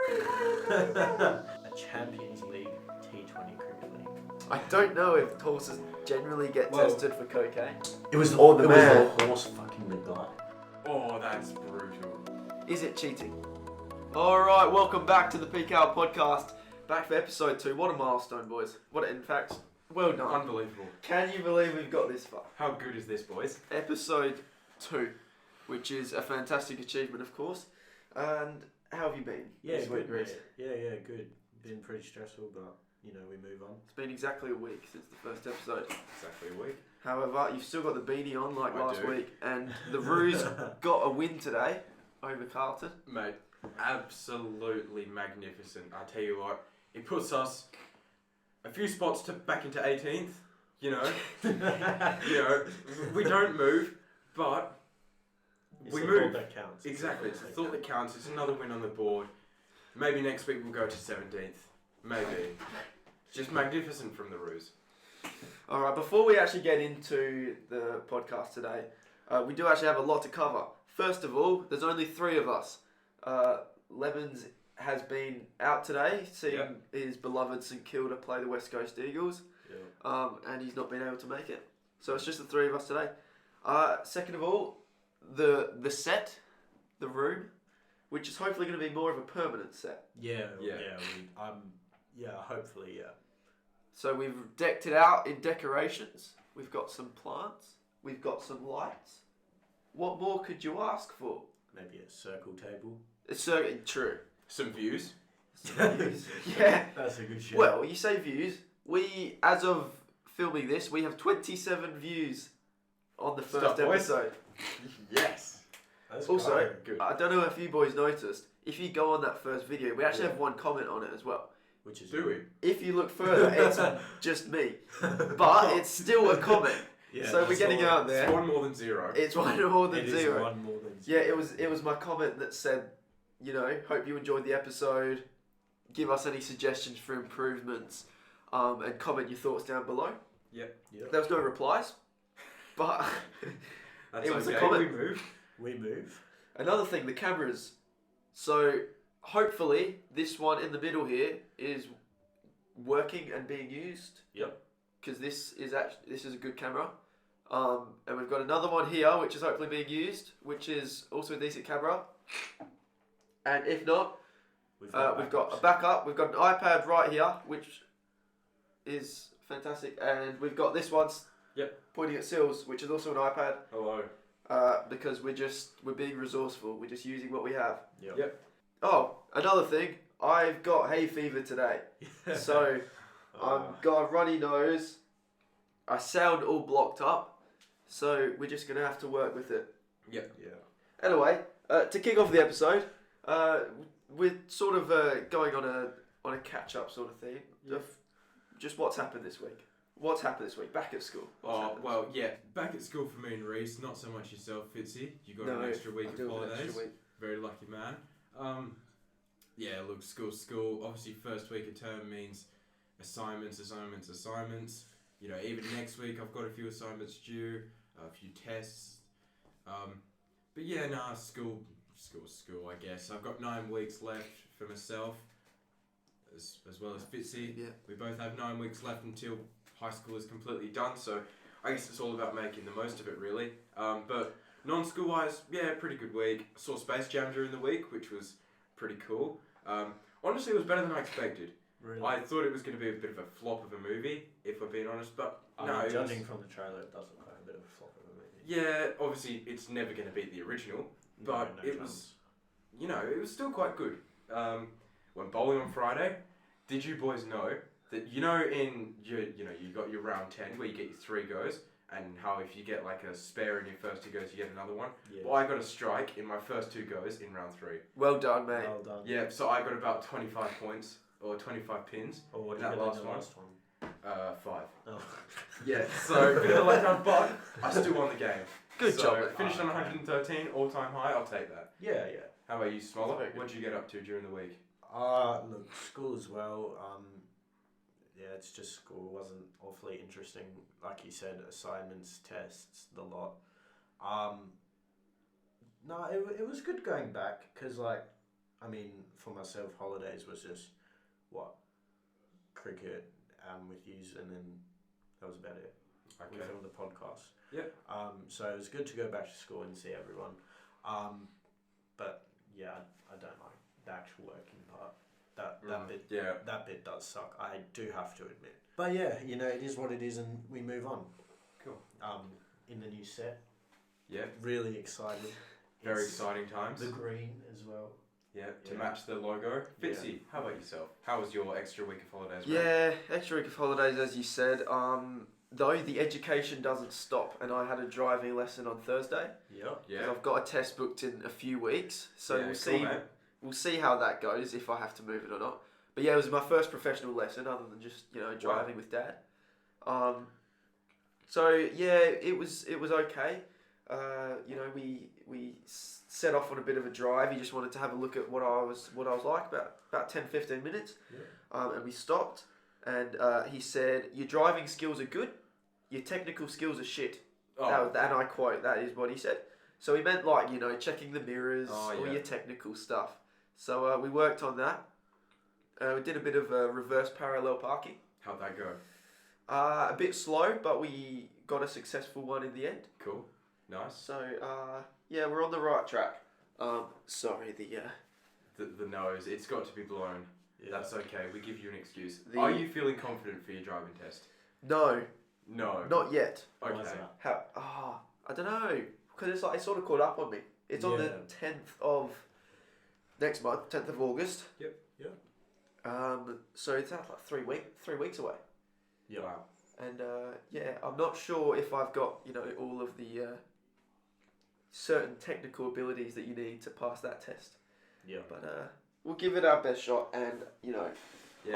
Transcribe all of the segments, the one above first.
A Champions League T20 cricket league. I don't know if horses generally get tested for cocaine. It was Or the man. was the horse fucking the guy. Oh, that's brutal. Is it cheating? Alright, welcome back to the Peak Hour podcast. Back for episode 2. What a milestone, boys. What, in fact, well done. Unbelievable. Can you believe we've got this far? How good is this, boys? Episode 2, which is a fantastic achievement, of course. And how have you been? Yeah, this week, good, Reece? mate. Yeah, good. Been pretty stressful, but you know we move on. It's been exactly a week since the first episode. Exactly a week. However, you've still got the beanie on like I last do. week, and the Roos got a win today over Carlton. Mate, absolutely magnificent. I tell you what, it puts us a few spots back into 18th. You know, we don't move, but It's we the move. thought that counts. Exactly, it's the thought that counts. It's another win on the board. Maybe next week we'll go to 17th. Maybe. Just magnificent from the Roos. Alright, before we actually get into the podcast today, we do actually have a lot to cover. First of all, there's only 3 of us. Levens has been out today, seeing his beloved St Kilda play the West Coast Eagles, and he's not been able to make it. So it's just the 3 of us today. Second of all, the set, the room, which is hopefully going to be more of a permanent set. Hopefully. So we've decked it out in decorations. We've got some plants. We've got some lights. What more could you ask for? Maybe a circle table. It's certainly true. Some views. Some views. Yeah. That's a good show. Well, you say views. We, as of filming this, we have 27 views on the first episode. Yes. That's Also, quite good. I don't know if you boys noticed, if you go on that first video, we actually have one comment on it as well. Which is Do we? If you look further, it's just me. But it's still a comment. Yeah, So we're getting out there. It's one more than 0. It's one more than It is 0. one more than Yeah, 0. it was my comment that said, hope you enjoyed the episode. Give us any suggestions for improvements, and comment your thoughts down below. Yep. There was no replies, but That's it was okay. a comment. We move. Another thing, the cameras. So hopefully this one in the middle here is working and being used. Yep. Because this is a good camera. And we've got another one here which is hopefully being used, which is also a decent camera. And if not, we've got a backup. We've got an iPad right here, which is fantastic, and we've got this one pointing at Sills, which is also an iPad. Hello. Because we're being resourceful. We're just using what we have. Yep. Oh, another thing, I've got hay fever today, so I've got a runny nose. I sound all blocked up, so we're just gonna have to work with it. Yep. Yeah. Anyway, to kick off the episode, we're sort of going on a catch up sort of thing. Of just what's happened this week. What's happened this week? Back at school. Back at school for me and Reece, not so much yourself, Fitzy. You got an extra week I of do have an holidays. extra week. Very lucky man. Look, school. Obviously, first week of term means assignments. Even next week I've got a few assignments due, a few tests. School, I guess. I've got 9 weeks left for myself, as well as Fitzy. Yeah. We both have 9 weeks left until high school is completely done, so I guess it's all about making the most of it, really. But non-school wise, pretty good week. I saw Space Jam during the week, which was pretty cool. Honestly, it was better than I expected. Really? I thought it was going to be a bit of a flop of a movie, if I'm being honest, but no. Judging from the trailer, it does look like a bit of a flop of a movie. Yeah, obviously it's never going to beat the original, but No it chance. was, it was still quite good. Went bowling on Friday. Did you boys know that you got your round 10 where you get your 3 goes, and how if you get like a spare in your first 2 goes, you get another one? Yeah. Well, I got a strike in my first 2 goes in round 3. Well done, mate. Well done. Yeah, so I got about 25 points or 25 pins. Oh, what did that you get in last the one? last one? 5. Oh. Yeah, so bit of a letdown, but I still won the game. Good job, mate. Finished on 113, all-time high. I'll take that. Yeah. How about you, Smoller? Very good. What did you get up to during the week? Look, school as well. It's just school wasn't awfully interesting. Like you said, assignments, tests, the lot. No, it was good going back because I mean, for myself, holidays was just cricket with yous, and then that was about it. We Okay. filmed the podcast. Yep. So it was good to go back to school and see everyone. But yeah, I don't like the actual working part. That bit does suck. I do have to admit. But yeah, it is what it is, and we move on. Cool. In the new set, Yeah. really excited. Very It's exciting times. The green as well. Yeah, to Yeah. match the logo. Fitzy, how about yourself? How was your extra week of holidays? man? Yeah, extra week of holidays, as you said. Though the education doesn't stop, and I had a driving lesson on Thursday. Yep. 'Cause Yeah. I've got a test booked in a few weeks, so Yeah, we'll cool, see. mate. We'll see how that goes, if I have to move it or not. But yeah, it was my first professional lesson, other than just driving with Dad. So yeah, it was okay. We set off on a bit of a drive. He just wanted to have a look at what I was like, about 10-15 minutes. Yeah. And we stopped, and he said, "Your driving skills are good, your technical skills are shit." Oh, And I quote, that is what he said. So he meant checking the mirrors, Oh, all yeah. your technical stuff. So we worked on that. We did a bit of reverse parallel parking. how'd that go? A bit slow, but we got a successful one in the end. Cool. Nice. So yeah, we're on the right track. Sorry, The nose, it's got to be blown. Yeah. That's okay. We give you an excuse. The- Are you feeling confident for your driving test? no, No. not yet. Why is Okay. that? I don't know, because it sort of caught up on me. It's on the Yeah. 10th of next month, 10th of August. Yep. So it's like 3 weeks away. Yeah. Wow. And yeah, I'm not sure if I've got all of the certain technical abilities that you need to pass that test. Yeah. But we'll give it our best shot, and Yeah.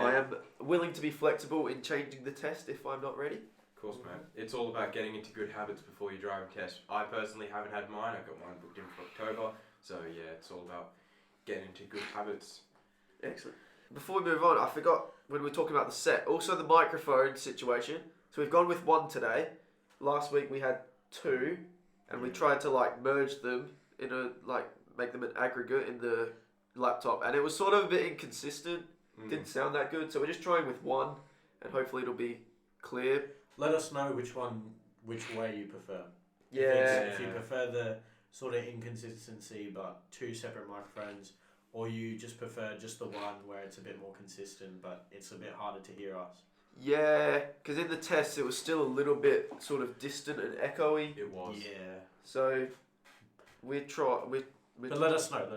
I am willing to be flexible in changing the test if I'm not ready. Of course, man. It's all about getting into good habits before your driving test. I personally haven't had mine. I've got mine booked in for October. So yeah, it's all about getting into good habits. Excellent. Before we move on, I forgot when we were talking about the set, also the microphone situation. So we've gone with one today. Last week we had two, and we tried to merge them in make them an aggregate in the laptop, and it was sort of a bit inconsistent. Didn't sound that good, so we're just trying with one, and hopefully it'll be clear. Let us know which way you prefer. Yeah. If you prefer the sort of inconsistency but two separate microphones, or you just prefer just the one where it's a bit more consistent but it's a bit harder to hear us. Yeah, because in the test it was still a little bit sort of distant and echoey. It was. Yeah. So we try. But let us know.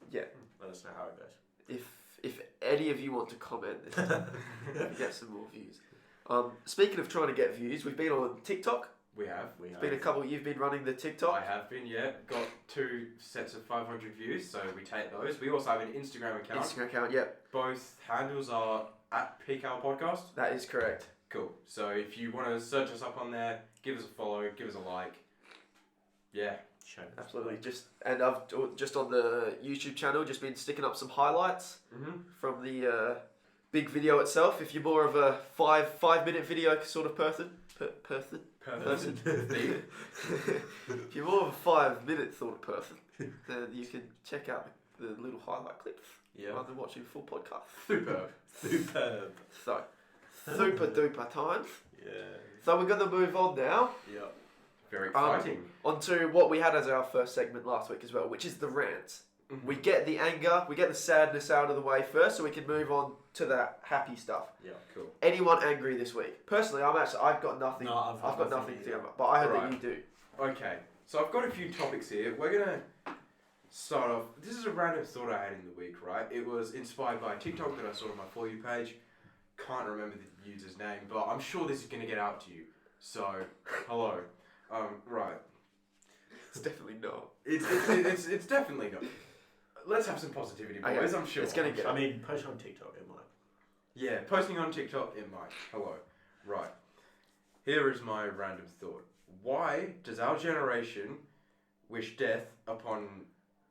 Yeah. Let us know how it goes. If any of you want to comment this time, get some more views. Speaking of trying to get views, we've been on TikTok. We have. It's been a couple. You've been running the TikTok. I have been, yeah. Got 2 sets of 500 views, so we take those. We also have an Instagram account. Instagram account. Yep, Both handles are at Peak Hour Podcast. that is correct. Cool. So if you want to search us up on there, give us a follow, give us a like. Yeah. Absolutely. And I've just on the YouTube channel just been sticking up some highlights from the big video itself. If you're more of a 5-minute video sort of person. If you're more of a 5-minute sort of person, then you can check out the little highlight clips rather than watching full podcast. Superb. So, super duper times. Yeah. So we're gonna move on now Yeah. Very exciting. onto what we had as our first segment last week as well, which is the rants. We get the anger, we get the sadness out of the way first, so we can move on to that happy stuff. Yeah. Cool. Anyone angry this week? Personally, I've got nothing. No, I've got nothing to think about, but I heard that you do. Okay, so I've got a few topics here. We're gonna start off. This is a random thought I had in the week, right? It was inspired by a TikTok that I saw on my For You page. Can't remember the user's name, but I'm sure this is gonna get out to you. So, hello. Right. It's definitely not. It's definitely not. Let's have some positivity, boys. Okay, I'm sure. it's gonna get. I mean, post on TikTok, it might. Yeah, posting on TikTok, it might. Hello. Right. Here is my random thought. Why does our generation wish death upon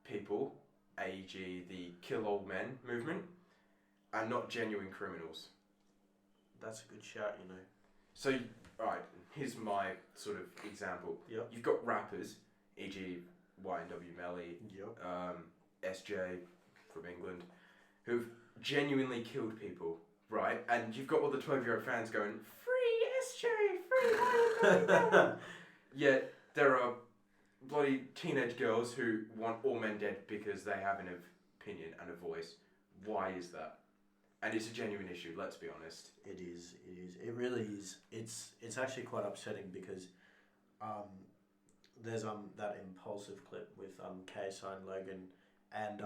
people, e.g. the kill old men movement, and not genuine criminals? That's a good shout, you know. So, alright, here's my sort of example. Yep. You've got rappers, e.g. YNW Melly, Yep. SJ, from England who've genuinely killed people, right? And you've got all the 12-year-old fans going, free SJ, free Ryan. Yet there are bloody teenage girls who want all men dead because they have an opinion and a voice. Why is that? And it's a genuine issue, let's be honest. It is. It really is. It's actually quite upsetting because there's that impulsive clip with KSI and Logan, and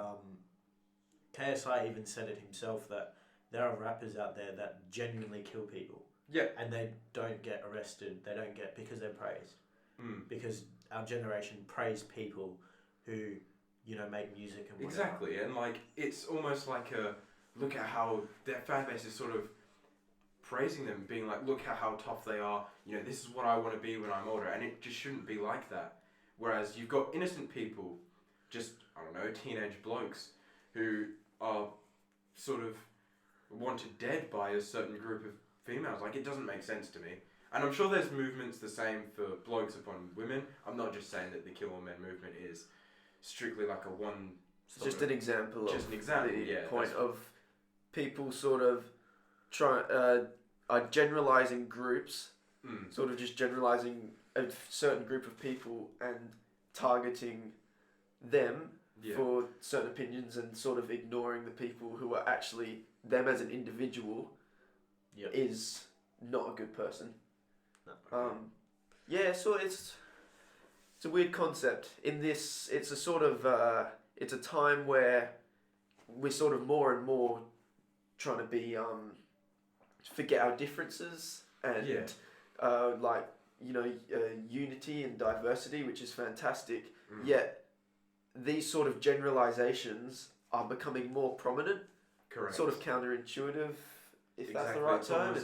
KSI even said it himself that there are rappers out there that genuinely kill people. Yeah. And they don't get arrested. They don't get because they're praised. Because our generation praise people who make music and whatever. Exactly, and like it's almost like a look at how their fan base is sort of praising them, being like, look at how tough they are. This is what I want to be when I'm older, and it just shouldn't be like that. Whereas you've got innocent people, just teenage blokes who are sort of wanted dead by a certain group of females. Like it doesn't make sense to me. And I'm sure there's movements the same for blokes upon women. I'm not just saying that the Kill All Men movement is strictly like a one. Just an example. Just an example. The yeah. Point of people sort of are generalizing groups, sort of just generalizing a certain group of people and targeting them for certain opinions and sort of ignoring the people who are actually them as an individual is not a good person. So it's a weird concept. In this, it's a sort of it's a time where we're sort of more and more trying to be forget our differences and unity and diversity, which is fantastic. Yet these sort of generalizations are becoming more prominent. Correct. Sort of counterintuitive, if that's the right term.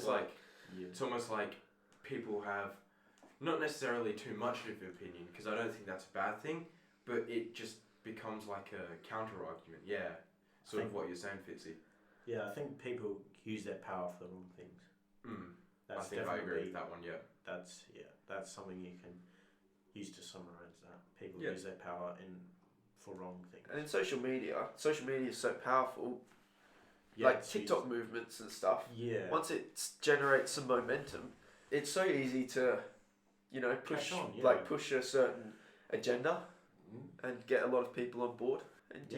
It's almost like people have not necessarily too much of an opinion, because I don't think that's a bad thing, but it just becomes like a counter argument. Yeah, sort of what you're saying, Fitzy. Yeah, I think people use their power for the wrong things. I think I agree with that one. Yeah. That's something you can use to summarize that. People use their power for wrong things. And in social media is so powerful. Yeah, like TikTok movements and stuff. Yeah. Once it generates some momentum, it's so easy to, push push a certain agenda and get a lot of people on board. And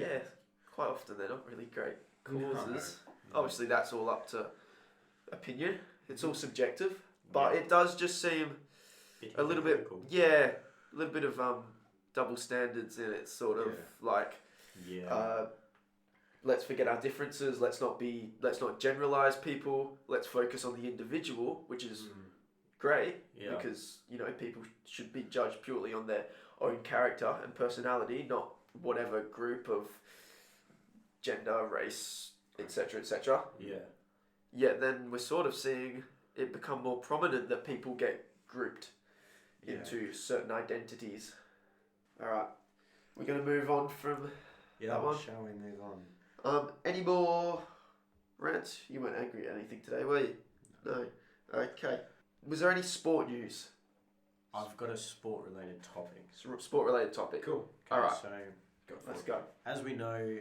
quite often they're not really great causes. No. Obviously, that's all up to opinion. It's all subjective, but it does just seem a little bit, a little bit of double standards in it. Sort of let's forget our differences. Let's not generalize people. Let's focus on the individual, which is great because people should be judged purely on their own character and personality, not whatever group of gender, race, etc., etc. Yeah. Yet then we're sort of seeing it become more prominent that people get grouped into certain identities. All right, we're gonna move on from that one. Shall we move on? Any more rants? You weren't angry at anything today, were you? No. Okay. Was there any sport news? I've got a sport-related topic. Sport-related topic. Cool. Okay, all right. So let's go. As we know,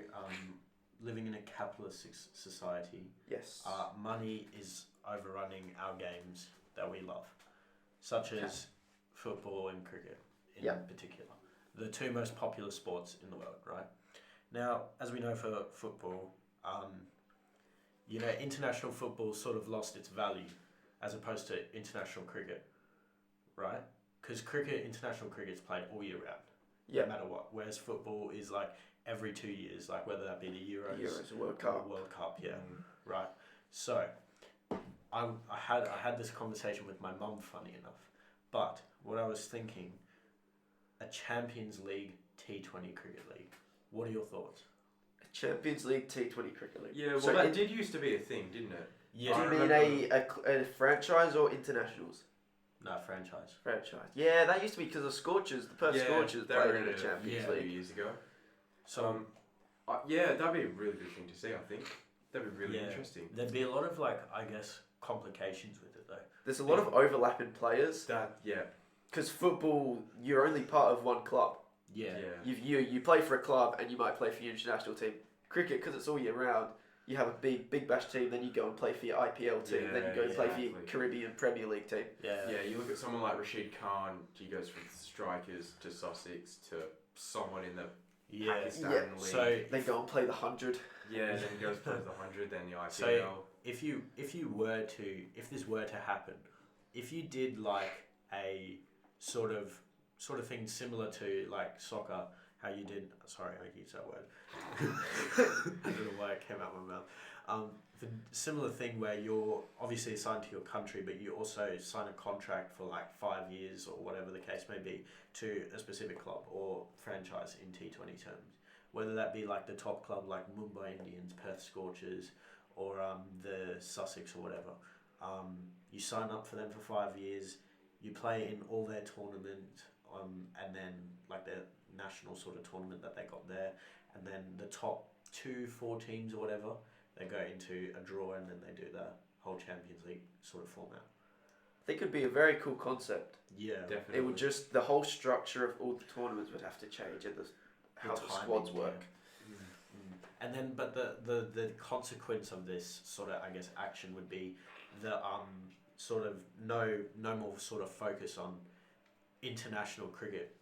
living in a capitalist society, yes, money is overrunning our games that we love, such as football and cricket in particular. The two most popular sports in the world, right? Now, as we know for football, international football sort of lost its value as opposed to international cricket, right? Because international cricket's played all year round, no matter what. Whereas football is like every 2 years, like whether that be the Euros, World Cup, right. So, I had this conversation with my mum, funny enough, but what I was thinking, a Champions League T20 cricket league. What are your thoughts? A Champions League T20 cricket league. Yeah, well, that did used to be a thing, didn't it? Yeah. Do you mean a franchise or internationals? No, franchise. Franchise. Yeah, that used to be because of Scorchers. The Perth Scorchers played in the Champions League a few years ago. So, that'd be a really good thing to see, I think. That'd be really interesting. There'd be a lot of, complications with it, though. There's a lot of overlapping players. Because football, you're only part of one club. Yeah. You play for a club and you might play for your international team. cricket, because it's all year round, you have a big bash team, then you go and play for your IPL team, then you go and play for your Caribbean Premier League team. Yeah, you look at someone like Rashid Khan, he goes from strikers to Sussex to someone in the Pakistan league. So they go and play the 100. Yeah, then he goes play the 100, then the IPL. So if this were to happen, if you did like a sort of thing similar to like soccer, how you did. Sorry, I used that word. I don't know why it came out of my mouth. The similar thing where you're obviously assigned to your country, but you also sign a contract for like 5 years or whatever the case may be to a specific club or franchise in T20 terms. Whether that be like the top club like Mumbai Indians, Perth Scorchers, or the Sussex or whatever. You sign up for them for 5 years. You play in all their tournament, and then like the national sort of tournament that they got there, and then the top 2-4 teams or whatever, they go into a draw, and then they do the whole Champions League sort of format. I think it would be a very cool concept. Yeah, definitely. It would just, the whole structure of all the tournaments would have to change, and how the squads work. Yeah. And then, but the consequence of this sort of, I guess, action would be the sort of no more sort of focus on international cricket,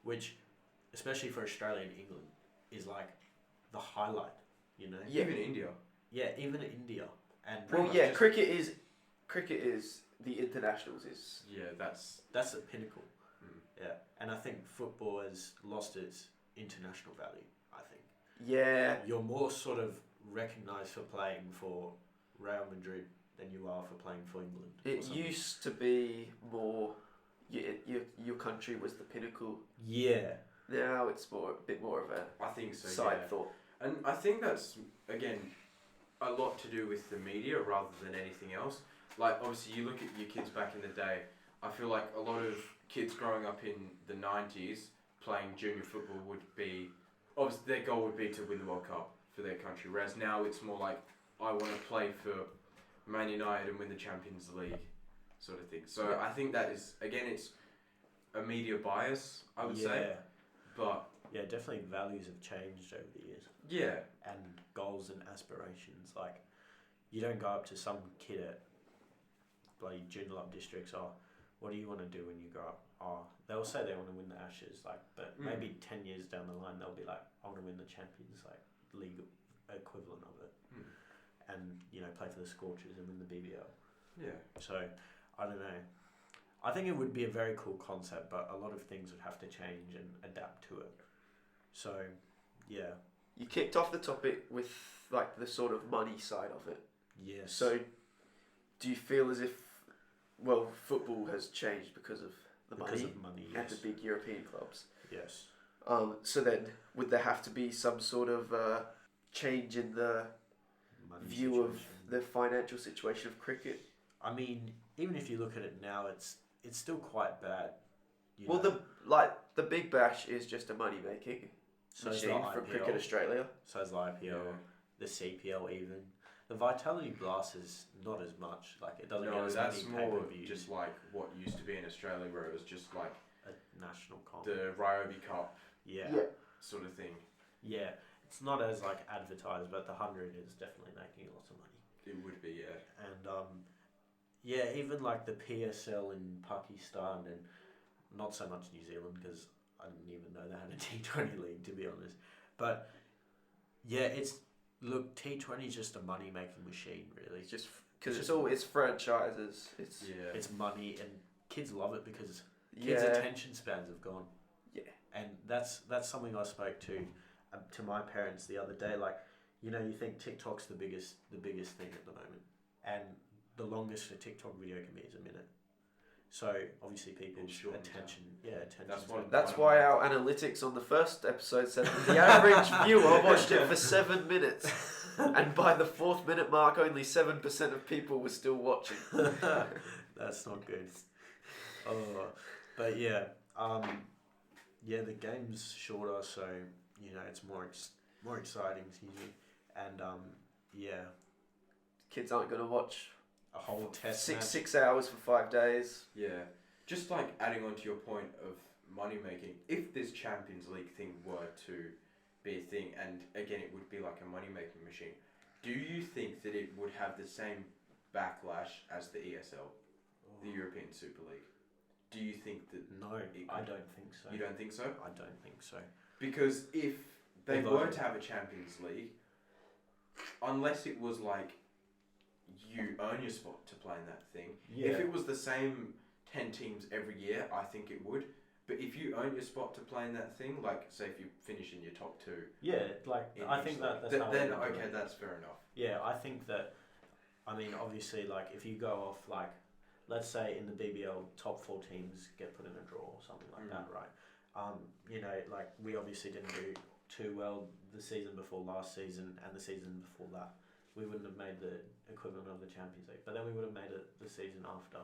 which, especially for Australia and England, is like the highlight. You know. Yeah. Even India. Yeah, even India. And cricket is the internationals is. Yeah, that's the pinnacle. Yeah, and I think football has lost its international value. I think. Yeah. You're more sort of recognised for playing for Real Madrid than you are for playing for England. It used to be more. Your country was the pinnacle. Yeah. Now it's a bit more of a. I think so. Side thought. And I think that's, again, a lot to do with the media rather than anything else. Like, obviously, you look at your kids back in the day, I feel like a lot of kids growing up in the 90s playing junior football would be, obviously, their goal would be to win the World Cup for their country. Whereas now it's more like, I want to play for Man United and win the Champions League sort of thing. So I think that is, again, it's a media bias, I would say. But yeah, definitely values have changed over the years. Yeah. And goals and aspirations. Like, you don't go up to some kid at bloody Joondalup districts, what do you want to do when you grow up? They'll say they want to win the Ashes, like, but maybe 10 years down the line they'll be like, I want to win the Champions League equivalent of it. And, you know, play for the Scorchers and win the BBL. Yeah. So, I don't know. I think it would be a very cool concept, but a lot of things would have to change and adapt to it. So, yeah. You kicked off the topic with like the sort of money side of it. Yes. So, do you feel as if, football has changed because of the money yes. and the big European clubs? Yes. So then, would there have to be some sort of change in the money view situation. of the financial situation of cricket? I mean, even if you look at it now, it's still quite bad. The Big Bash is just a money making machine from Cricket Australia. So is the IPL, the CPL even. The Vitality Blast is not as much. Like, it doesn't get as many that's more pay-per-views. just like what used to be in Australia, where it was just like a national comp. the Ryobi Cup sort of thing. Yeah, it's not as like advertised, but the 100 is definitely making lots of money. It would be, yeah. And even like the PSL in Pakistan, and not so much New Zealand, because I didn't even know they had a T20 league, to be honest. But yeah, T20 is just a money making machine, really. It's just because it's franchises. It's money, and kids love it because kids' attention spans have gone. Yeah, and that's something I spoke to my parents the other day. Like, you know, you think TikTok's the biggest thing at the moment, and the longest a TikTok video can be is a minute. So obviously people's attention. That's why our analytics on the first episode said that the average viewer watched it for 7 minutes, and by the 4th minute mark, only 7% of people were still watching. That's not good. But the game's shorter, so you know it's more exciting. Excuse me, and kids aren't going to watch a whole test 6 hours for 5 days. Yeah, just like adding on to your point of money making, if this Champions League thing were to be a thing, and again, it would be like a money-making machine. Do you think that it would have the same backlash as the ESL, the European Super League? Do you think that... No, I don't think so. You don't think so? I don't think so. Because if they were to have a Champions League, unless it was like you earn your spot to play in that thing, if it was the same 10 teams every year, I think it would. But if you earn your spot to play in that thing, like say if you finish in your top 2, I think that's how then okay, that's fair enough. Yeah, I think that. I mean, obviously, like if you go off like, let's say in the BBL, top 4 teams get put in a draw or something like that, right? Like we obviously didn't do too well the season before last season and the season before that. We wouldn't have made the equivalent of the Champions League, but then we would have made it the season after,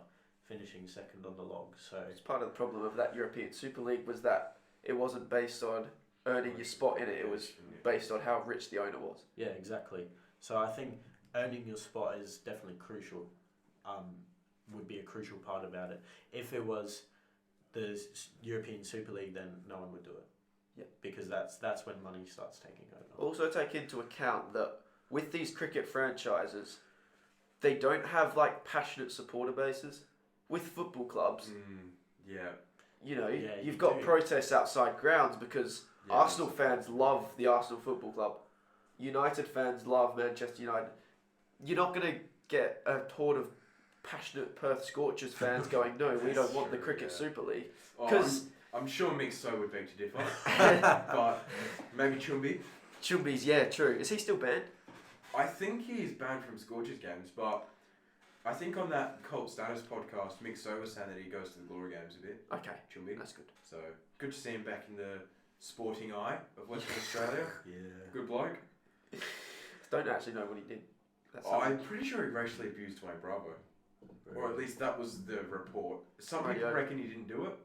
finishing second on the log. So it's part of the problem of that European Super League was that it wasn't based on earning your spot in it. It was based on how rich the owner was. Yeah, exactly. So I think earning your spot is definitely crucial. Would be a crucial part about it. If it was the European Super League, then no one would do it. Yeah. Because that's when money starts taking over. Also take into account that with these cricket franchises, they don't have like passionate supporter bases. With football clubs, you've got protests outside grounds because Arsenal fans love the Arsenal Football Club. United fans love Manchester United. You're not going to get a horde of passionate Perth Scorchers fans going, no, we don't want the Cricket Super League. Because I'm sure Mixo would beg to differ, but maybe Chumbi. Chumbi's, true. Is he still banned? I think he's banned from Scorchers games, but I think on that Cult Status podcast, Mixo was saying that he goes to the Glory games a bit. Okay, Chumbi. That's good. So good to see him back in the sporting eye of Western Australia. Good bloke. Don't actually know what he did. I'm pretty sure he racially abused my Bravo. Or at least that was the report. Some people reckon he didn't do it.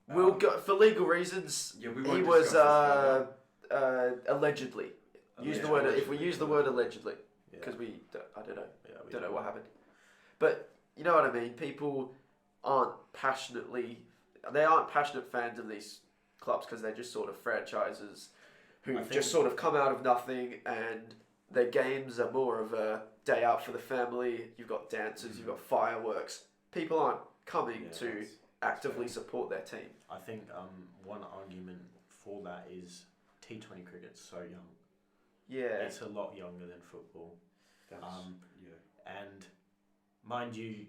We'll go, for legal reasons, he was allegedly. Use the word, if we use the word allegedly. Because I don't know. Don't know what happened. But you know what I mean? People aren't passionate fans of these clubs because they're just sort of franchises who just sort of come out of nothing, and their games are more of a day out for the family. You've got dances, you've got fireworks. People aren't coming to actively support their team. I think one argument for that is T20 cricket's so young. Yeah. It's a lot younger than football. And mind you,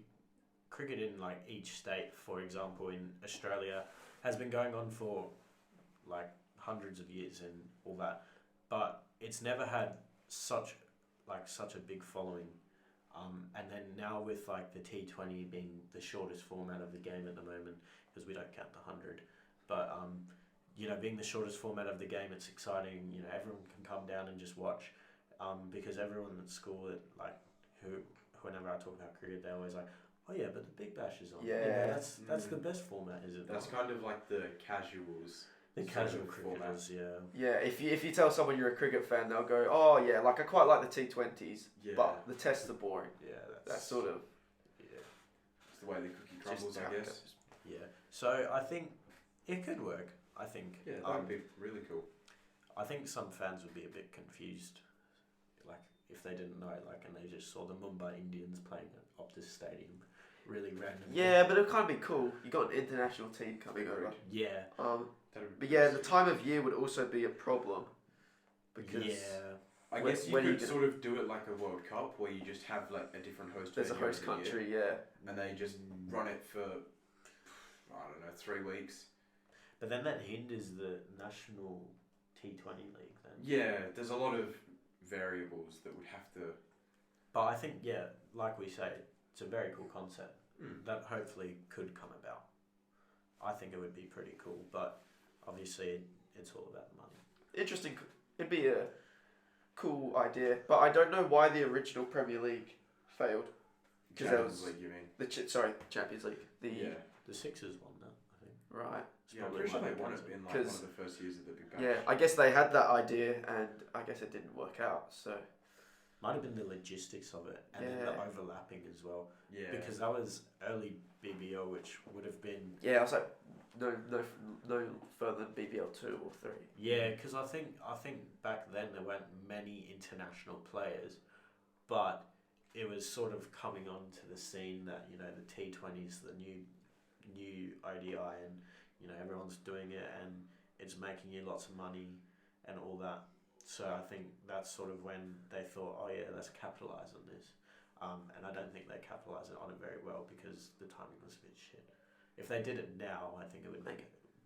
cricket in like each state, for example, in Australia, has been going on for like hundreds of years and all that, but it's never had such a big following. And then now with like the T20 being the shortest format of the game at the moment, because we don't count the 100, but being the shortest format of the game, it's exciting. Everyone can come down and just watch, because everyone at school whenever I talk about cricket, they're always like, oh yeah, but the Big Bash is on. Yeah, that's the best format, is it? That's kind of like the casuals. The casual cricketers, Yeah, if you tell someone you're a cricket fan, they'll go, oh yeah, like I quite like the T20s, but the tests are boring. Yeah, that's sort of... Yeah. It's the way the cookie crumbles, I guess. Yeah. So I think it could work. I think. Yeah, that would be really cool. I think some fans would be a bit confused, like if they didn't know, like, and they just saw the Mumbai Indians playing at Optus Stadium, really randomly. Yeah, but it'd kind of be cool. You got an international team coming over. Yeah. But yeah, the time of year would also be a problem, because I guess you could sort of do it like a World Cup, where you just have like a different host. There's a host country, and they just run it for, I don't know, 3 weeks. But then that hinders the national T20 league then. Yeah, there's a lot of variables that would have to... But I think, like we say, it's a very cool concept that hopefully could come about. I think it would be pretty cool, but obviously it's all about money. Interesting. It'd be a cool idea, but I don't know why the original Premier League failed. Champions League, you mean? Champions League. The Sixers won that, I think. Right. Yeah, I'm pretty sure they won it in like one of the first years of the Big Bash. Yeah, I guess they had that idea, and I guess it didn't work out. So might have been the logistics of it, and then the overlapping as well. Yeah. Because that was early BBO, which would have been. Yeah, I was like, no further than BBL 2 or 3. Yeah, because I think back then there weren't many international players, but it was sort of coming onto the scene that the T20s, the new ODI, and everyone's doing it and it's making you lots of money and all that. So I think that's sort of when they thought, oh yeah, let's capitalise on this. And I don't think they capitalised on it very well because the timing was a bit shit. If they did it now, I think it would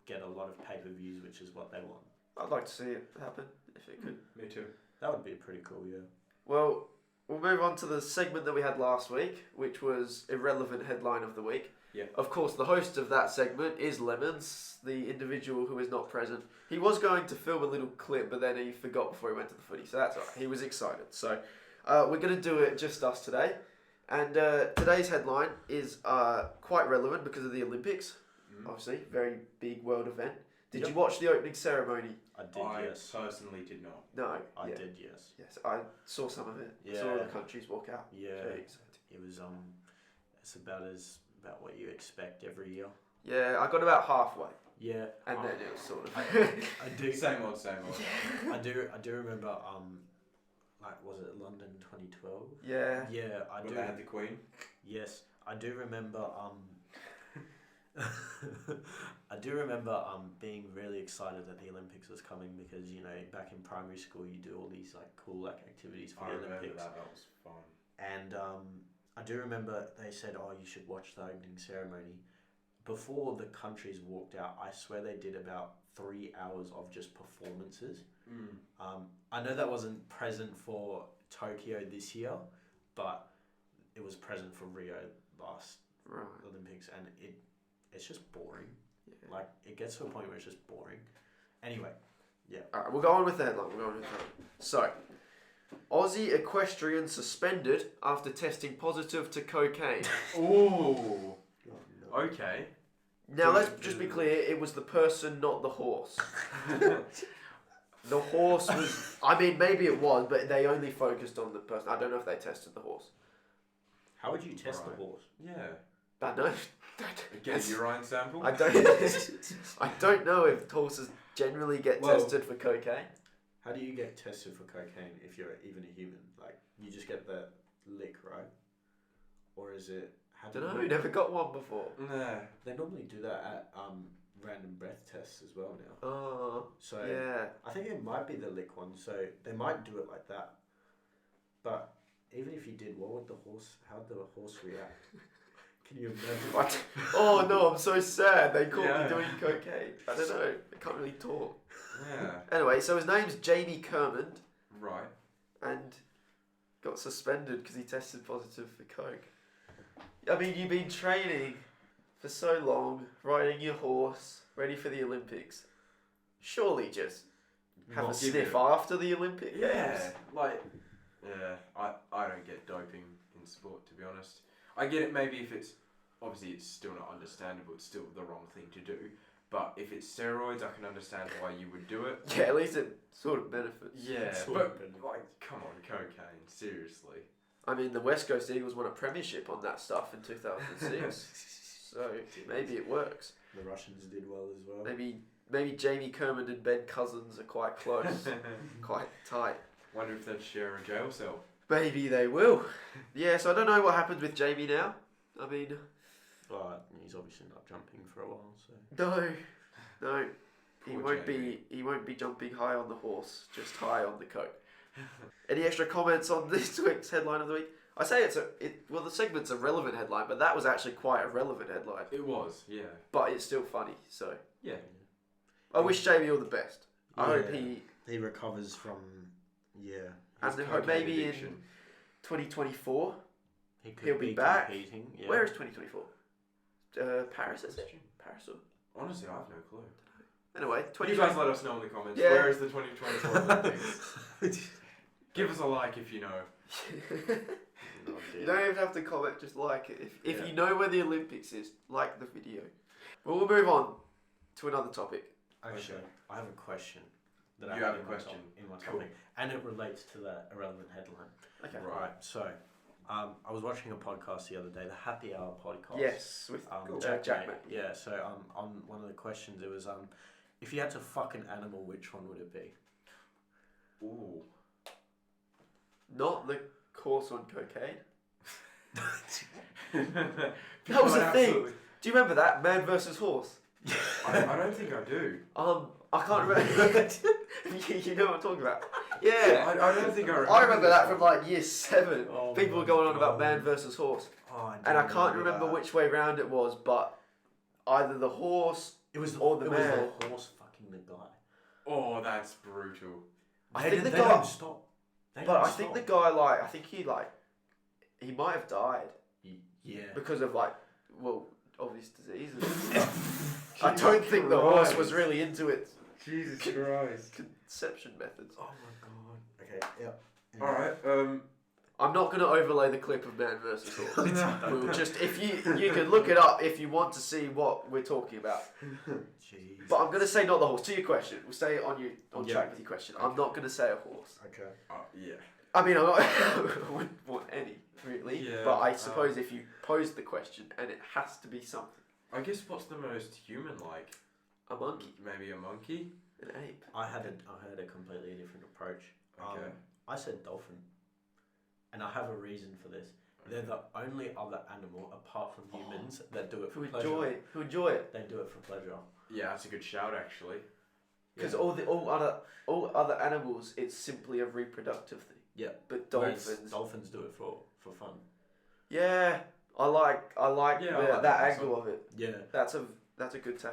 get a lot of pay-per-views, which is what they want. I'd like to see it happen if it could. Me too. That would be pretty cool, yeah. Well, we'll move on to the segment that we had last week, which was Irrelevant Headline of the Week. Yeah. Of course, the host of that segment is Lemons, the individual who is not present. He was going to film a little clip, but then he forgot before he went to the footy, so that's all right. He was excited. So we're going to do it just us today. And today's headline is quite relevant because of the Olympics. Obviously, very big world event. Did you watch the opening ceremony? I did, yes. I personally did not. No. I did, yes. Yes, I saw some of it. Yeah. Saw the countries walk out. Yeah. Jeez. It was it's about what you expect every year. Yeah, I got about halfway. Yeah. And then it was sort of... I do. Same old. I do remember. Was it London 2012? Yeah. Yeah, I when do. they had the Queen. Yes, I do remember. I do remember being really excited that the Olympics was coming because back in primary school you do all these cool activities for the Olympics. That was fun. And I do remember they said, "Oh, you should watch the opening ceremony." Before the countries walked out, I swear they did about 3 hours of just performances. I know that wasn't present for Tokyo this year, but it was present for Rio last Olympics, and it's just boring. Yeah. It gets to a point where it's just boring. Anyway, yeah. Alright, we'll go on with the headline. So, Aussie equestrian suspended after testing positive to cocaine. Ooh. Okay. Now let's just be clear, it was the person, not the horse. The horse was... I mean, maybe it was, but they only focused on the person. I don't know if they tested the horse. How would you test the horse? Yeah. I know. Get a urine sample? I don't know if horses generally get tested for cocaine. How do you get tested for cocaine if you're even a human? You just get the lick, right? Or is it... I don't know, never got one before. Nah. They normally do that at random breath tests as well now. Oh, so yeah. I think it might be the lick one, so they might do it like that. But even if you did, how'd the horse react? Can you imagine? Oh no, I'm so sad. They caught me doing cocaine. I don't know. I can't really talk. Yeah. Anyway, so his name's Jamie Kermond. Right. And got suspended because he tested positive for coke. I mean, you've been training for so long, riding your horse, ready for the Olympics. Surely just have a sniff after the Olympic Games. I don't get doping in sport, to be honest. I get it maybe if it's still not understandable, it's still the wrong thing to do. But if it's steroids, I can understand why you would do it. Yeah, at least it sort of benefits. Yeah, but come on, cocaine, seriously. I mean, the West Coast Eagles won a premiership on that stuff in 2006. So maybe it works. The Russians did well as well. Maybe Jamie Kermond and Ben Cousins are quite close, quite tight. Wonder if they'd share a jail cell. Maybe they will. Yeah, so I don't know what happens with Jamie now. I mean... he's obviously not jumping for a while, so... No. He won't be jumping high on the horse, just high on the coke. Any extra comments on this week's headline of the week? I say the segment's a relevant headline, but that was actually quite a relevant headline. It was, yeah. But it's still funny, so... Yeah. I wish Jamie all the best. I hope he recovers from... Yeah. And I hope maybe in 2024 he'll be back. Yeah. Where is 2024? Paris, is it? Paris or... Honestly, I have no clue. Anyway, you guys let us know in the comments. Yeah. Where is the 2024 Olympics? Give us a like if you know. You don't even have to comment, just like it. If you know where the Olympics is, like the video. Well, we'll move on to another topic. Actually, I have a question. You have a question in my topic, and it relates to that irrelevant headline. Okay. Right. So, I was watching a podcast the other day, the Happy Hour podcast. Yes, with Jack Mate. Yeah, so on one of the questions, it was if you had to fuck an animal, which one would it be? Ooh. Not the course on cocaine. That was a thing. Do you remember that man versus horse? I don't think I do. I can't remember. You know what I'm talking about? Yeah. I don't think I remember. I remember that from like year 7. Oh People were going on about man versus horse, and I can't remember which way round it was, but either the horse or the man. Was the horse fucking the guy. Oh, that's brutal. I think the they guy. don't stop. But I think the guy he might have died. Yeah. Because of obvious disease and stuff. I don't think the horse was really into it. Jesus Christ. Conception methods. Oh my god. Okay, yeah. Alright, I'm not going to overlay the clip of man versus horse. No. We'll just, if you can look it up if you want to see what we're talking about. Jeez. But I'm going to say not the horse. To your question, we'll stay on track with your question. I'm not going to say a horse. Okay. Yeah. I mean, I wouldn't want any, really. Yeah, but I suppose if you pose the question, and it has to be something. I guess what's the most human-like? A monkey. Maybe a monkey? An ape. I had a completely different approach. Okay. I said dolphin. And I have a reason for this. They're the only other animal, apart from humans, that do it for pleasure. Who enjoy it. They do it for pleasure. Yeah, that's a good shout, actually. Because all other animals, it's simply a reproductive thing. Yeah. But Dolphins do it for fun. Yeah, I like that angle of it. Yeah. That's a good take.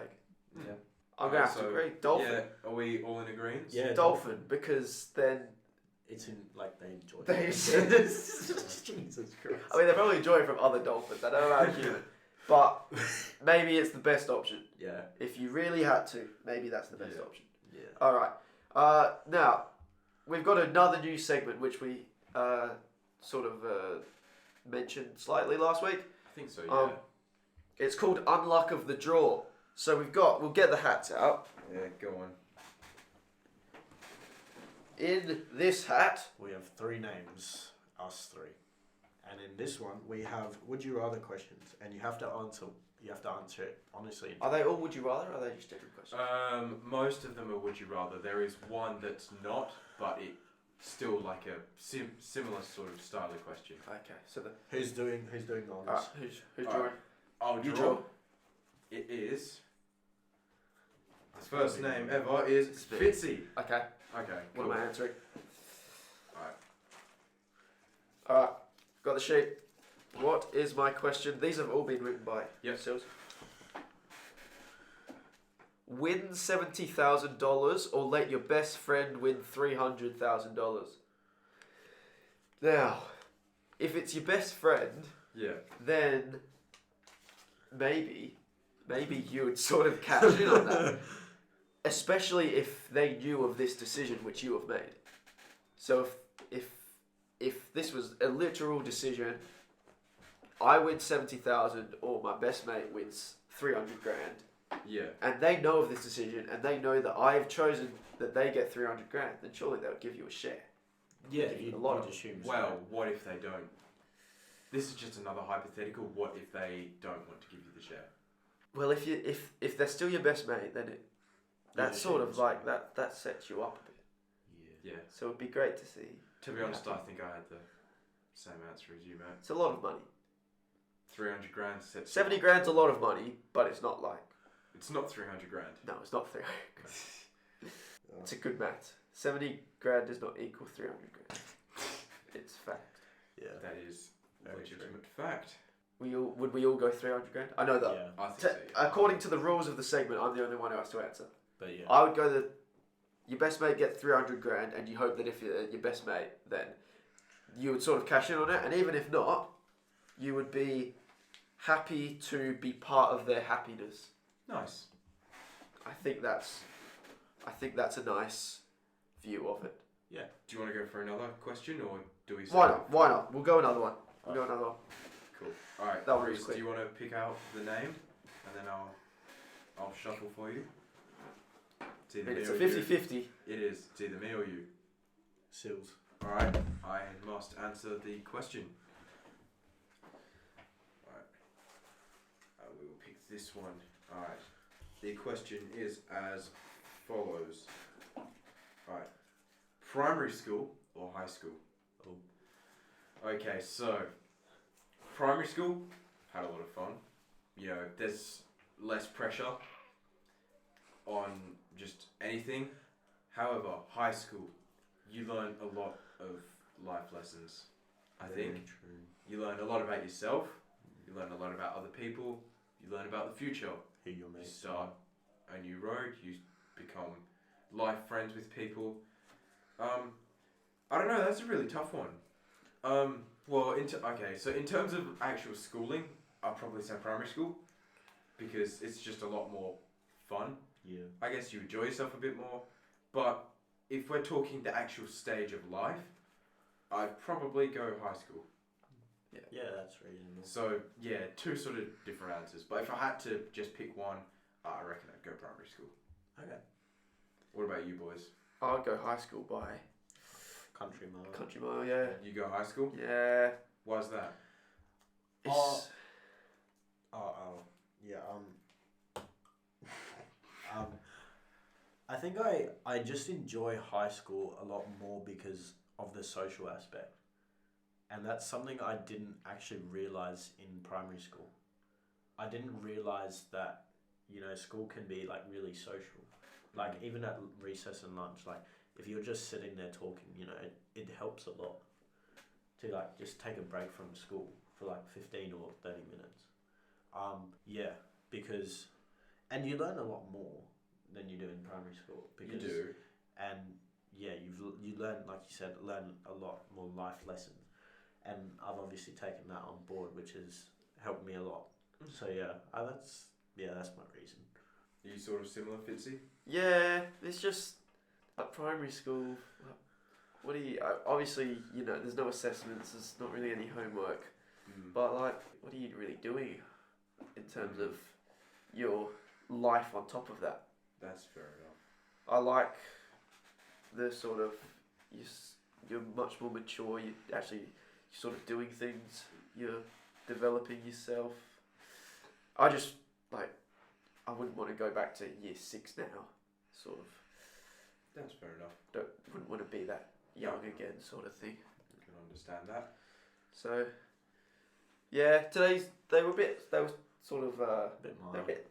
Yeah. I'm gonna have to agree. Dolphin. Yeah. Are we all in agreement? Yeah. Dolphin, because then it's in they enjoy they. it. Jesus Christ. I mean, they probably enjoy it from other dolphins. I don't know about human, but maybe it's the best option. Yeah. If you really had to, maybe that's the best option. Yeah. All right. Now we've got another new segment which we sort of mentioned slightly last week. I think so. Yeah. It's called Unluck of the Draw. So we'll get the hats out. Yeah. Go on. In this hat, We have 3 names, us 3, and in this one we have would you rather questions, and you have to answer it honestly. are they all would you rather, or are they just different questions? Most of them are would you rather. There is one that's not, but it's still like a similar sort of style of question. Okay, so Who's doing the honors? alright, who's Alright. drawing? I'll You draw. draw. It is. His first name ever is It's me. Fitzy. Okay, Okay. what Cool. am I answering? Alright. Alright, got the sheet. What is my question? These have all been written by yourselves. Win $70,000 or let your best friend win $300,000. Now, if it's your best friend, Yeah. then maybe you would sort of catch in on that. Especially if they knew of this decision which you have made. So if this was a literal decision, I win 70,000 or my best mate wins 300 grand, Yeah. and they know of this decision and they know that I have chosen that they get 300 grand, then surely they would give you a share. Yeah, a lot of assume. Well, what if they don't? This is just another hypothetical. What if they don't want to give you the share? Well, if they're still your best mate, then that's sort of like that sets you up a bit. Yeah. So it'd be great to see. To be honest, I think I had the same answer as you, mate. It's a lot of money. 300 grand sets. 70 grand's a lot of money, but it's not like. It's not 300 grand. No, it's not 300 grand. It's a good math. 70 grand does not equal 300 grand. It's fact. Yeah. That is a Very legitimate fact. Would we all go 300 grand? I know that. Yeah. I think so. According to the rules of the segment, I'm the only one who has to answer. But yeah. I would go your best mate gets 300 grand, and you hope that if you're your best mate, then you would sort of cash in on it, and even if not, you would be happy to be part of their happiness. Nice. I think that's a nice view of it. Yeah. Do you want to go for another question, or do we? Why not? Why not? We'll go another one. We'll go another one. Cool. All right. That one was Reece, quick. do you want to pick out the name, and then I'll shuffle for you. It's a 50-50. It is. It's either me or you. Seals. Alright, I must answer the question. this one. Alright. The question is as follows. Alright. Primary school or high school? Oh. Okay, so primary school, had a lot of fun. You know, there's less pressure on just anything. However, high school, you learn a lot of life lessons. I think true. You learn a lot about yourself. You learn a lot about other people. You learn about the future. Who you're You meeting. start a new road. You become life friends with people. I don't know. That's a really tough one. So in terms of actual schooling, I'll probably say primary school because it's just a lot more fun. Yeah. I guess you enjoy yourself a bit more. But if we're talking the actual stage of life, I'd probably go high school. Yeah, that's reasonable. So, yeah, two sort of different answers. But if I had to just pick one, I reckon I'd go primary school. Okay. What about you boys? I'd go high school by Country mile. country mile. Yeah. You go high school? Yeah. Why's that? It's, Yeah. I think I just enjoy high school a lot more because of the social aspect, and that's something I didn't actually realize in primary school. I didn't realize that school can be like really social, like even at recess and lunch. Like if you're just sitting there talking, it helps a lot to like just take a break from school for like 15 or 30 minutes. Because and you learn a lot more than you do in primary school because You do. and you learn, like you said, a lot more life lessons, and I've obviously taken that on board, which has helped me a lot. So that's my reason. Are you sort of similar, Fitzy? yeah, it's just at primary school. What do you obviously there's no assessments. There's not really any homework. But like, what are you really doing in terms of your life on top of that? That's fair enough. I like the sort of you're much more mature. You're sort of doing things. You're developing yourself. I just I wouldn't want to go back to year 6 now. Sort of. That's fair enough. Wouldn't want to be that young again, sort of thing. I can understand that. So, yeah, they were sort of A bit they're a mild. bit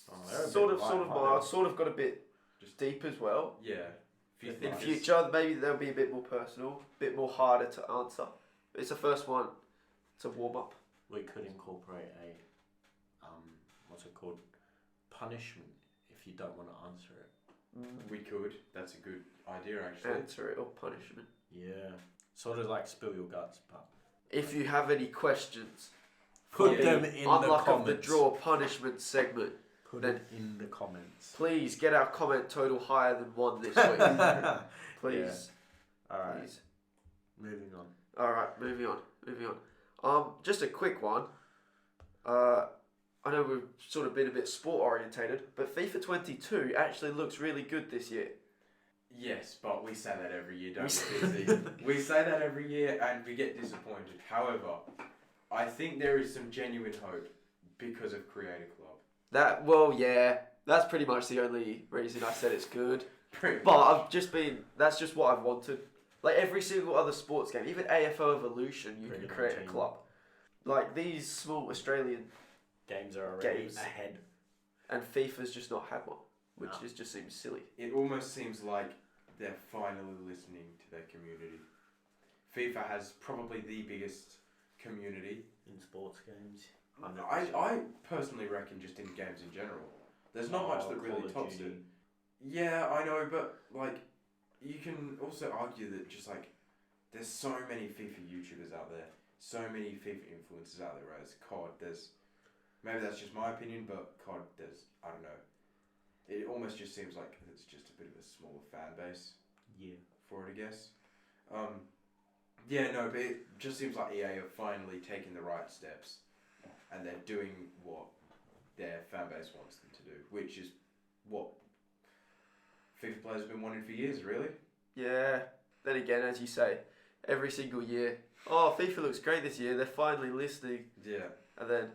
They're a bit sort of light-hearted. mild, sort of got a bit Just deep as well. Yeah. In future, maybe they'll be a bit more personal, a bit more harder to answer. It's the first one to warm up. We could incorporate a what's it called, punishment if you don't want to answer it. We could. That's a good idea, actually. Answer it or punishment. Yeah, sort of like spill your guts, but If you have any questions, put Yeah. them in the Unluck comments. of the Draw punishment segment, Put then- it in the comments. please get our comment total higher than 1 this week. Please. All right, Please. moving on. Alright, moving on. Just a quick one. I know we've sort of been a bit sport orientated, but FIFA 22 actually looks really good this year. Yes, but we say that every year, don't we, Fitzy? We say that every year and we get disappointed. However, I think there is some genuine hope because of Creator Club. That's pretty much the only reason I said it's good. Pretty But much. that's just what I've wanted. Like every single other sports game, even AFO Evolution, you Pretty can create a much, club. Like these small Australian Games are already Games. ahead. and FIFA's just not had one, which No. just seems silly. It almost seems like they're finally listening to their community. FIFA has probably the biggest community. In sports games. I personally reckon just in games in general. There's not much that really tops it. Yeah, I know, but like, you can also argue that just like, there's so many FIFA YouTubers out there, so many FIFA influencers out there, whereas COD, maybe that's just my opinion, but COD, I don't know. It almost just seems like it's just a bit of a smaller fan base Yeah. for it, I guess. Yeah, no, but it just seems like EA have finally taken the right steps, and they're doing what their fan base wants them to do, which is what FIFA players have been wanting for years, really. Yeah. Then again, as you say, every single year, oh, FIFA looks great this year. They're finally listening, Yeah. and then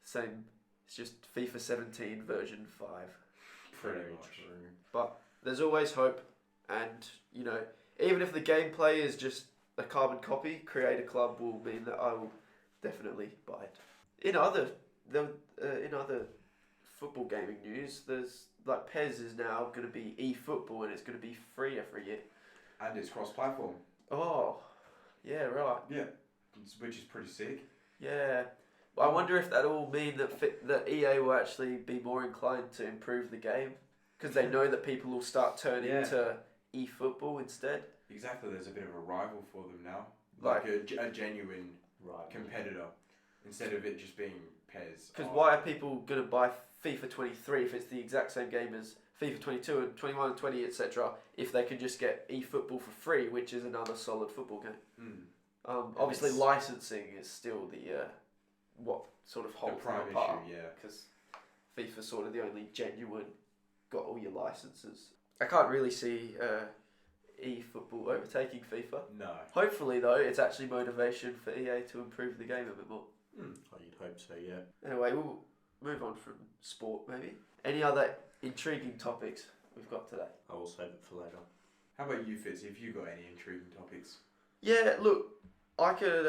Same. It's just FIFA 17 version 5. Pretty much. True. But there's always hope, and you know, even if the gameplay is just a carbon copy, Create a Club will mean that I will definitely buy it. In other football gaming news, there's like PES is now going to be eFootball and it's going to be free every year. And it's cross-platform. Oh, yeah, right. Yeah, which is pretty sick. Yeah. I wonder if that will mean that EA will actually be more inclined to improve the game because they know that people will start turning to eFootball instead. Exactly, there's a bit of a rival for them now. Like a genuine competitor instead of it just being PES. Because why are people going to buy FIFA 23 if it's the exact same game as FIFA 22 and 21 and 20, etc., if they can just get eFootball for free, which is another solid football game? Obviously, licensing is still the what sort of holds them apart. Because FIFA's sort of the only genuine got all your licenses. I can't really see eFootball overtaking FIFA. No. Hopefully, though, it's actually motivation for EA to improve the game a bit more. Oh, you'd hope so, yeah. Anyway, we'll move on from sport, maybe. Any other intriguing topics we've got today? I will save it for later. How about you, Fitz? Have you got any intriguing topics? Yeah, look, I could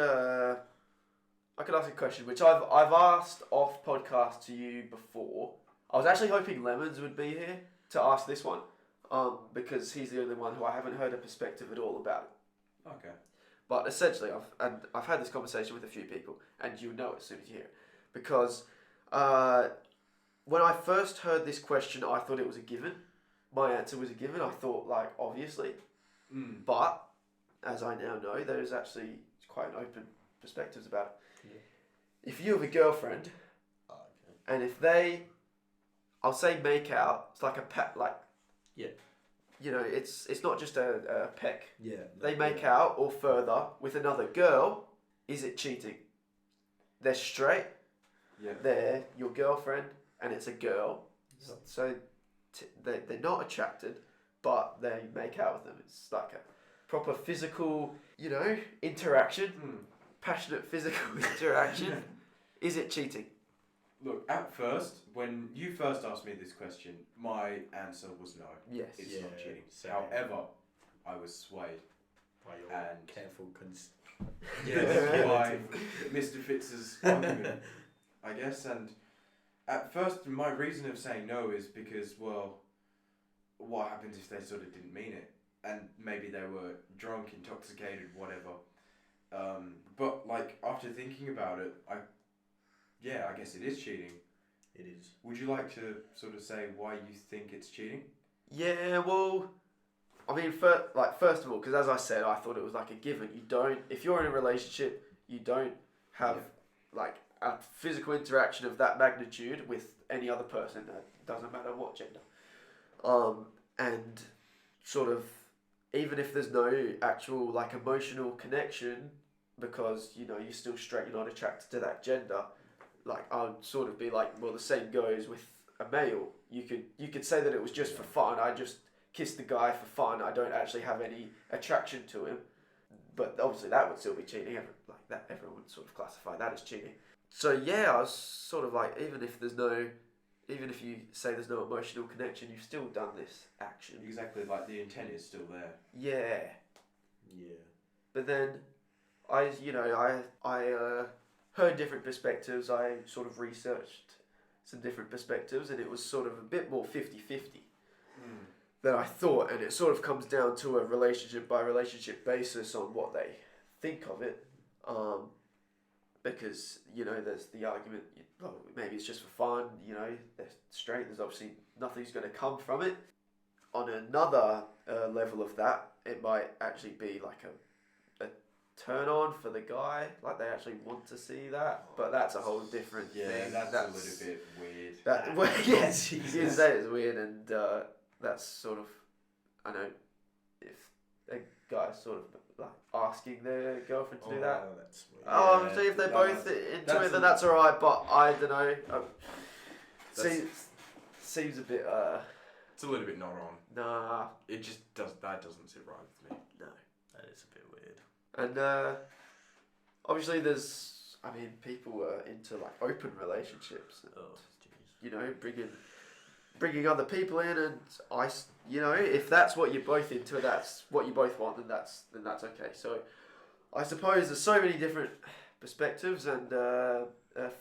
ask a question, which I've asked off podcast to you before. I was actually hoping Lemons would be here to ask this one, because he's the only one who I haven't heard a perspective at all about it. Okay. But essentially, I've had this conversation with a few people, and you'll know it as soon as you hear it, because when I first heard this question, I thought it was a given. My answer was a given. I thought, like, obviously, but as I now know, there's actually quite an open perspectives about it. Yeah. If you have a girlfriend, and if they, I'll say make out, it's like a pet, like, you know, it's not just a peck. Yeah. They make out or further with another girl. Is it cheating? They're straight. Yeah. They're your girlfriend, and it's a girl. Yeah. So they're not attracted, but they make out with them. It's like a proper physical, you know, interaction. Passionate physical interaction. Is it cheating? Look, at first, when you first asked me this question, my answer was no. Yes. It's not cheating. Same. However, I was swayed. By your careful by Mr. Fitz's argument, I guess. And at first, my reason of saying no is because, well, what happens if they sort of didn't mean it? And maybe they were drunk, intoxicated, whatever. But, like, after thinking about it, I guess it is cheating. It is. Would you like to sort of say why you think it's cheating? Yeah, well, I mean, first of all, because as I said, I thought it was like a given. You don't, if you're in a relationship, you don't have like a physical interaction of that magnitude with any other person. That doesn't matter what gender. And sort of, even if there's no actual like emotional connection, because you know you're still straight, you're not attracted to that gender. Like I would sort of be like, well, the same goes with a male. You could say that it was just for fun. I just kissed the guy for fun. I don't actually have any attraction to him. But obviously that would still be cheating. Everyone would sort of classify that as cheating. So yeah, I was sort of like, even if you say there's no emotional connection, you've still done this action. Exactly, like the intent is still there. Yeah. Yeah. But then, I heard different perspectives. I sort of researched some different perspectives, and it was sort of a bit more 50-50 than I thought. And it sort of comes down to a relationship by relationship basis on what they think of it. Because, you know, there's the argument, well, maybe it's just for fun, you know, they're straight, there's obviously nothing's going to come from it. On another level of that, it might actually be like a turn on for the guy, like they actually want to see that, but that's a whole different thing. That's a little bit weird. Yes, you say it's weird, and that's sort of, I know, if a guy's sort of like asking their girlfriend to do that. That's weird. See if they're both into it, then that's alright, but I don't know. Seems a bit, it's a little bit not on. Nah. It just doesn't sit right with me. No. That is a bit weird. And obviously there's I mean, people were into like open relationships. And, you know, bringing other people in, and you know, if that's what you're both into, that's what you both want, then that's okay. So, I suppose there's so many different perspectives and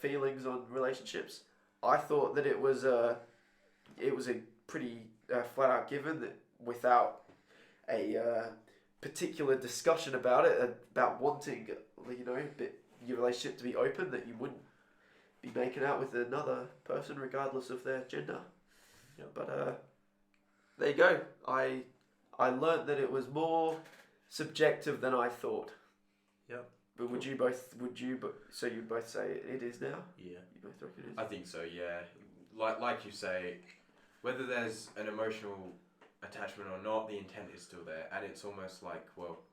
feelings on relationships. I thought that it was a pretty flat out given that without a particular discussion about it, about wanting, you know, your relationship to be open, that you wouldn't be making out with another person regardless of their gender. Yep. But there you go. I learnt that it was more subjective than I thought. Yep. But so you both say it is now? Yeah. You both reckon it is? I think so, yeah. Like you say, whether there's an emotional attachment or not, the intent is still there. And it's almost like, well,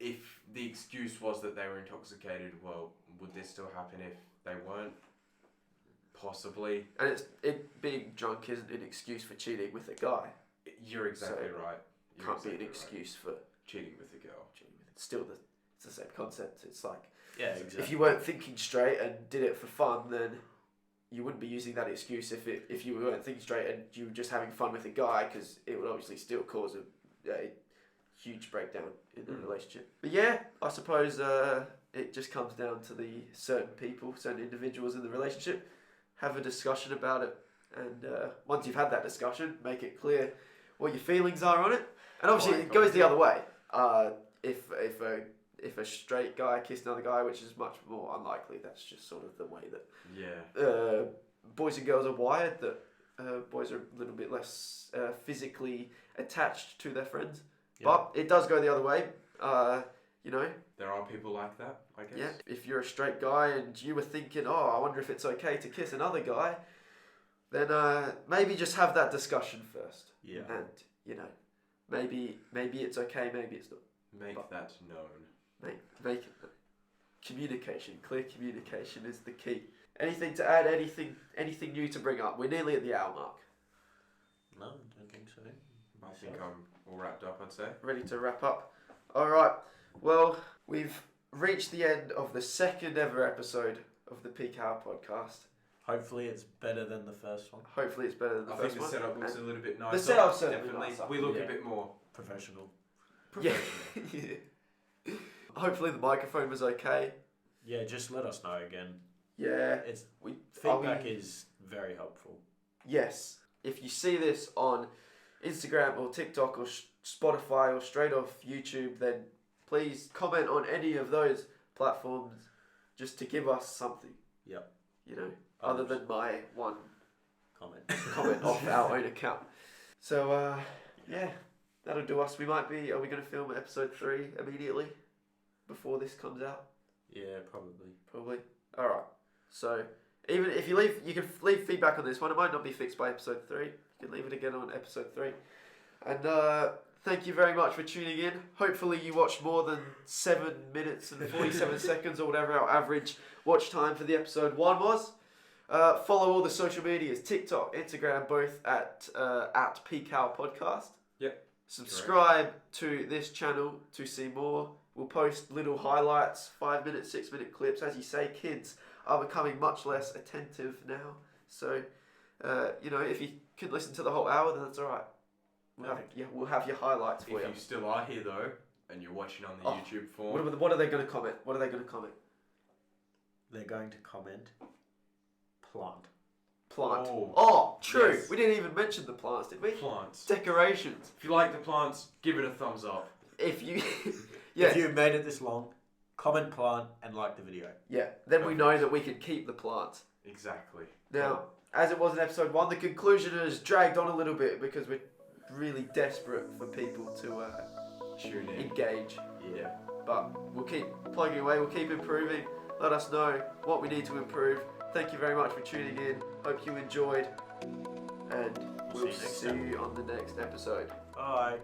if the excuse was that they were intoxicated, well, would this still happen if they weren't? Possibly. And being drunk isn't an excuse for cheating with a guy. You're exactly right. Can't be an excuse for cheating with a girl. It's still it's the same concept. It's like, yeah, exactly. If you weren't thinking straight and did it for fun, then you wouldn't be using that excuse if you weren't thinking straight and you were just having fun with a guy, because it would obviously still cause a huge breakdown in the relationship. But yeah, I suppose it just comes down to the certain individuals in the relationship. Have a discussion about it, and once you've had that discussion, make it clear what your feelings are on it. And obviously, it goes the other way. If a straight guy kissed another guy, which is much more unlikely, that's just sort of the way that boys and girls are wired. That boys are a little bit less physically attached to their friends, but it does go the other way. You know. There are people like that, I guess. Yeah, if you're a straight guy and you were thinking, I wonder if it's okay to kiss another guy, then maybe just have that discussion first. Yeah. And, you know, maybe it's okay, maybe it's not. Make that known. Make it known. Communication, clear communication is the key. Anything to add, anything new to bring up? We're nearly at the hour mark. No, I don't think so. I think I'm all wrapped up, I'd say. Ready to wrap up. Alright, well, we've reached the end of the second ever episode of the Peak Hour podcast. Hopefully it's better than the first one. I think the setup looks a little bit nicer. The setup's definitely nicer. We look a bit more professional. Yeah. Hopefully the microphone was okay. Yeah, just let us know again. Yeah. Feedback is very helpful. Yes. If you see this on Instagram or TikTok or Spotify or straight off YouTube, then please comment on any of those platforms just to give us something. Yep. You know, other than my one comment off our own account. So, yeah, that'll do us. Are we going to film episode 3 immediately before this comes out? Yeah, probably. Alright. So, even if you can leave feedback on this one. It might not be fixed by episode 3. You can leave it again on episode 3. And, thank you very much for tuning in. Hopefully you watched more than 7 minutes and 47 seconds or whatever our average watch time for the episode 1 was. Follow all the social medias, TikTok, Instagram, both at Peak Hour Podcast. Yep. Subscribe to this channel to see more. We'll post little highlights, 5-minute, 6-minute clips. As you say, kids are becoming much less attentive now. So, you know, if you could listen to the whole hour, then that's alright. We'll have your highlights for you. If you still are here though, and you're watching on the YouTube form, what are they going to comment? They're going to comment plant. Oh, true. Yes. We didn't even mention the plants, did we? Plants. Decorations. If you like the plants, give it a thumbs up. If you, If you made it this long, comment plant and like the video. Yeah. Then we know that we can keep the plants. Exactly. Now, as it was in episode 1, the conclusion has dragged on a little bit because we're really desperate for people to tune in, engage. Yeah. But we'll keep plugging away. We'll keep improving. Let us know what we need to improve. Thank you very much for tuning in. Hope you enjoyed. And we'll see you on the next episode. Bye.